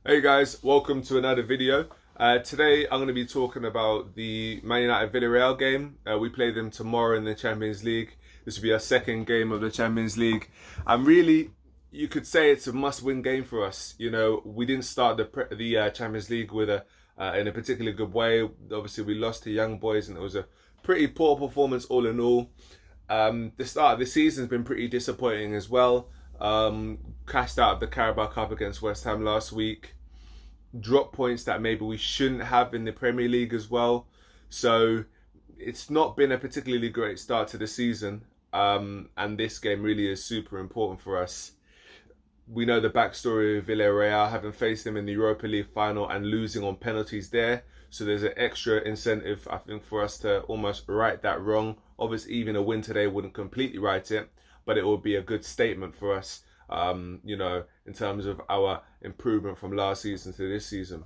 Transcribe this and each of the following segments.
Hey guys, welcome to another video. Today I'm going to be talking about the Man United Villarreal game. We play them tomorrow in the Champions League. This will be our second game of the Champions League. And really, you could say it's a must-win game for us. You know, we didn't start the Champions League with in a particularly good way. Obviously, we lost to Young Boys, and it was a pretty poor performance all in all. The start of the season has been pretty disappointing as well. Cast out of the Carabao Cup against West Ham last week. Drop points that maybe we shouldn't have in the Premier League as well. So it's not been a particularly great start to the season. And this game really is super important for us. We know the backstory of Villarreal, having faced them in the Europa League final and losing on penalties there. So there's an extra incentive, I think, for us to almost right that wrong. Obviously, even a win today wouldn't completely right it, but it would be a good statement for us, in terms of our improvement from last season to this season.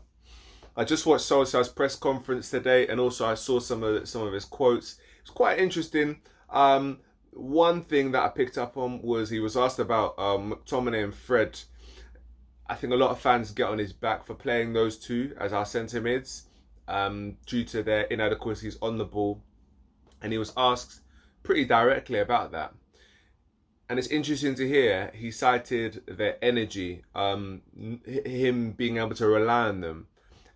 I just watched Solskjaer's press conference today, and also I saw some of his quotes. It's quite interesting. One thing that I picked up on was he was asked about McTominay and Fred. I think a lot of fans get on his back for playing those two as our centre mids due to their inadequacies on the ball, and he was asked pretty directly about that. And it's interesting to hear he cited their energy, him being able to rely on them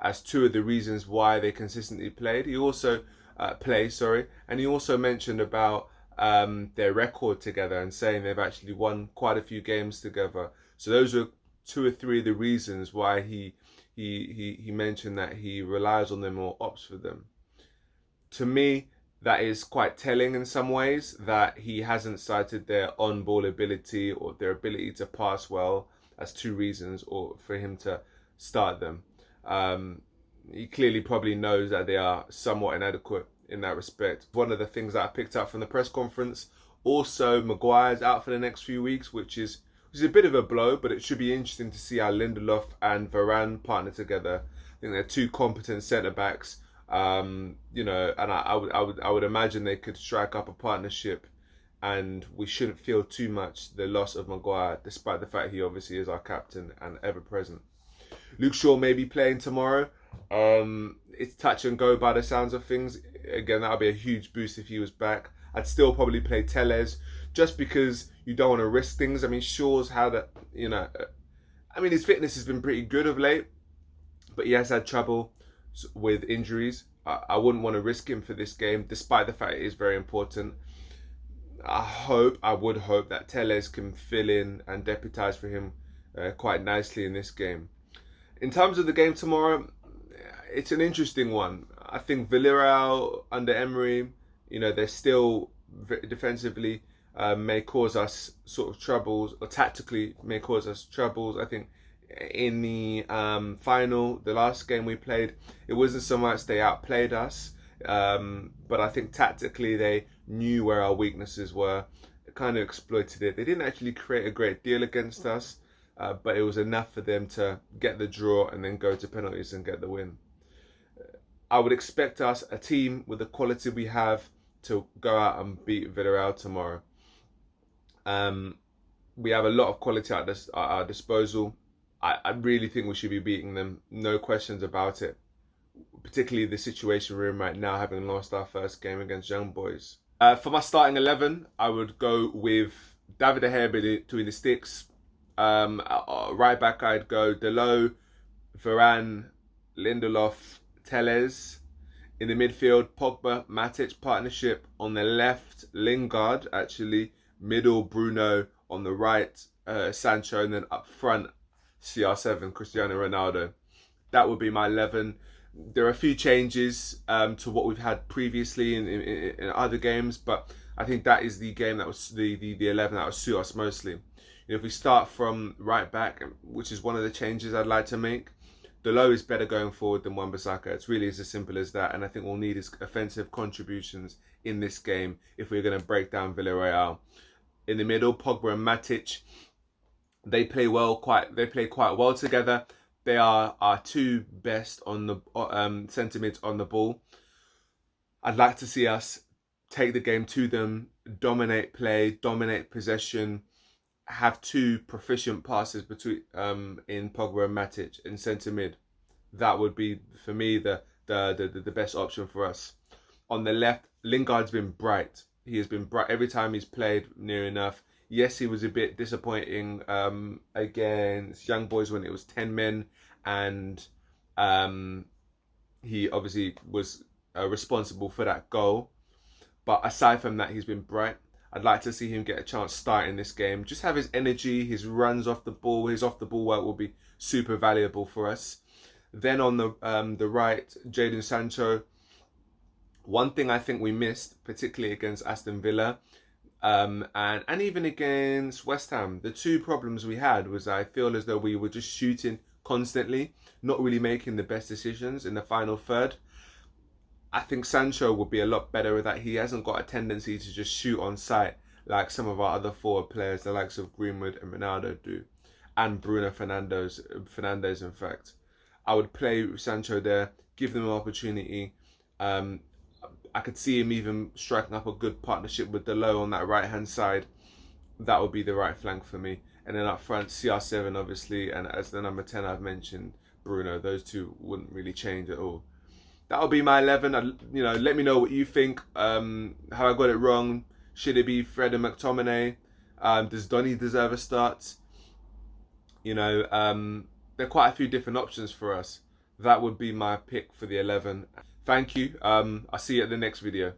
as two of the reasons why they consistently played. He also and he also mentioned about their record together and saying they've actually won quite a few games together. So those are two or three of the reasons why he mentioned that he relies on them or opts for them. To me, that is quite telling in some ways, that he hasn't cited their on-ball ability or their ability to pass well as two reasons or for him to start them. He clearly probably knows that they are somewhat inadequate in that respect. One of the things that I picked up from the press conference, also Maguire's out for the next few weeks, which is a bit of a blow, but it should be interesting to see how Lindelof and Varane partner together. I think they're two competent centre backs. And I would imagine they could strike up a partnership, and we shouldn't feel too much the loss of Maguire, despite the fact he obviously is our captain and ever present. Luke Shaw may be playing tomorrow. It's touch and go by the sounds of things. Again, that would be a huge boost if he was back. I'd still probably play Telles just because you don't want to risk things. I mean, Shaw's had his fitness has been pretty good of late, but he has had trouble with injuries. I wouldn't want to risk him for this game, despite the fact it is very important. I would hope that Telles can fill in and deputise for him quite nicely in this game. In terms of the game tomorrow, it's an interesting one. I think Villarreal under Emery, they're still defensively may cause us sort of troubles, or tactically may cause us troubles. I think in the final, the last game we played, it wasn't so much they outplayed us, but I think tactically they knew where our weaknesses were, kind of exploited it. They didn't actually create a great deal against us, but it was enough for them to get the draw and then go to penalties and get the win. I would expect us, a team with the quality we have, to go out and beat Villarreal tomorrow. We have a lot of quality at our disposal. I really think we should be beating them, no questions about it. Particularly the situation we're in right now, having lost our first game against Young Boys. For my starting 11, I would go with David De Gea between the sticks. Right back, I'd go Delot, Varane, Lindelof, Telles. In the midfield, Pogba, Matic partnership. On the left, Lingard, actually. Middle, Bruno. On the right, Sancho. And then up front, CR7, Cristiano Ronaldo. That would be my 11. There are a few changes to what we've had previously in other games, but I think that is the game that was the 11 that would suit us mostly. If we start from right back, which is one of the changes I'd like to make, Delot is better going forward than Wan-Bissaka. It's really as simple as that, and I think we'll need his offensive contributions in this game if we're going to break down Villarreal. In the middle, Pogba and Matic, they play quite well together. They are our two best on the centre mids on the ball. I'd like to see us take the game to them, dominate play, dominate possession, have two proficient passes between in Pogba and Matic in centre mid. That would be for me the best option for us. On the left, Lingard's been bright. He has been bright every time he's played near enough. Yes, he was a bit disappointing against Young Boys when it was 10 men, and he obviously was responsible for that goal. But aside from that, he's been bright. I'd like to see him get a chance starting this game. Just have his energy, his runs off the ball, his off the ball work will be super valuable for us. Then on the right, Jadon Sancho. One thing I think we missed, particularly against Aston Villa, and even against West Ham, the two problems we had was I feel as though we were just shooting constantly, not really making the best decisions in the final third. I think Sancho would be a lot better with that. He hasn't got a tendency to just shoot on sight like some of our other forward players, the likes of Greenwood and Ronaldo do, and Bruno Fernandes, in fact. I would play Sancho there, give them an opportunity. I could see him even striking up a good partnership with Delo on that right-hand side. That would be the right flank for me. And then up front, CR7 obviously, and as the number 10 I've mentioned, Bruno. Those two wouldn't really change at all. That'll be my 11. Let me know what you think. How I got it wrong. Should it be Fred and McTominay? Does Donny deserve a start? There are quite a few different options for us. That would be my pick for the 11. Thank you. I'll see you at the next video.